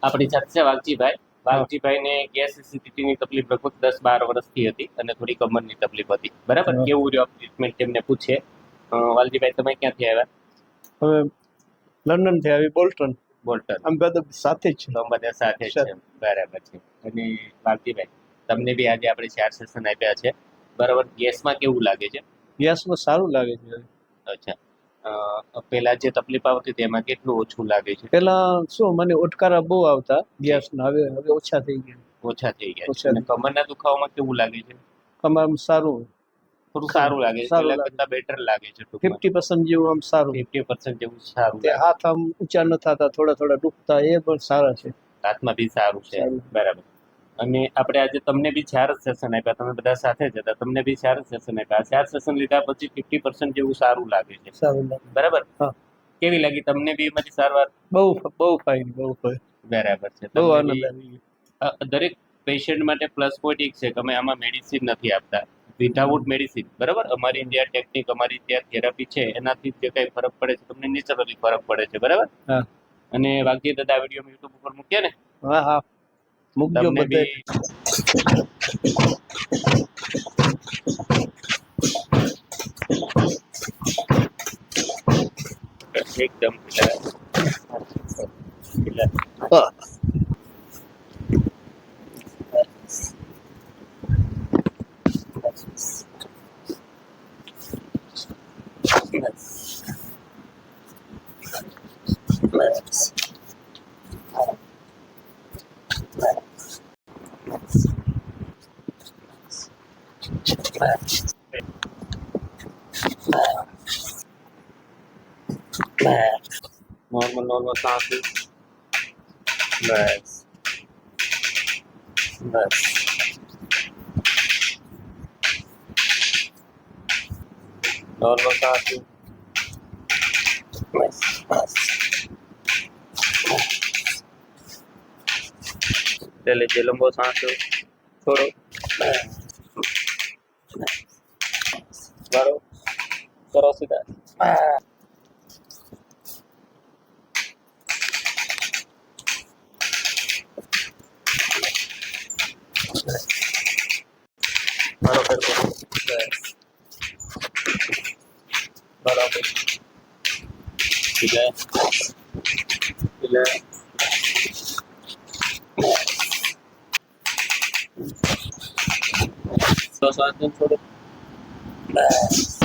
આપણી સાથે છે વાઘજીભાઈ ને ગેસ એસિડિટીની તકલીફ લગભગ 10-12 વર્ષથી હતી અને થોડી કમરની તકલીફ હતી, બરાબર? કેવું રહ્યું ટ્રીટમેન્ટ તેમને પૂછે. વાલજીભાઈ, તમે ક્યાંથી આવ્યા? હવે લંડન થી આવી, બોલ્ટન. આમ બધા સાથે જ છે. તો બધા સાથે જ છે, બરાબર છે. અને વાલજીભાઈ, તમને બી આજે આપણે 4 સેશન આપ્યા છે, બરાબર? ગેસમાં કેવું લાગે છે? ગેસમાં સારું લાગે છે. અચ્છા, પેલા જે તકલીફ આવતી તેમાં કેટલું ઓછું લાગે છે? પેલા શું મને ઉટકારા બહુ આવતા ગેસના, હવે ઓછા થઈ ગયા. ઓછા થઈ ગયા છે. અને કમરના દુખાવામાં કેવું લાગે છે? કમર સારું, થોડું સારું લાગે છે, પેલા કરતા બેટર લાગે છે. 50% જેવું આમ સારું, 50% જેવું સારું. હાથ આમ ઊંચા ન થતા, થોડા દુખતા, એ પણ સારા છે. હાથમાં બી સારું છે, બરાબર. અને આપણે આજે તમને બી 4 સેશન આપ્યા, તમે બધા સાથે જ હતા, તમને બી 4 સેશન આપ્યા. 4 સેશન લીધા પછી 50% જેવું સારું લાગે છે, બરાબર? કેવી લાગી તમને બી એમાંથી સારવાર? બહુ ફાઇન, બરાબર છે. બહુ આનંદ આવી ગયો. દરેક પેશન્ટ માટે પ્લસ પોઈન્ટ એક છે કે અમે આમાં મેડિસિન નથી આપતા, વિધાઉટ મેડિસિન, બરાબર? અમારી જ્યાં ટેકનિક, અમારી ત્યાં થેરાપી છે, એનાથી જે કઈ ફરક પડે છે તમને નેચરલી ફરક પડે છે, બરાબર? અને વાઘજી દાદા આ વિડીયો યુટ્યુબ ઉપર મૂક્યા ને? હા, મૂકજો બધે. એકદમ નોર્મલ सांस लो, बस बस नॉर्मल सांस लो, बस बस चले जे लंबो सांस लो, छोड़ो, मारो, करो सीधा. बराबर ठीक है, ठीक है. तो सांस छोड़ो, बस.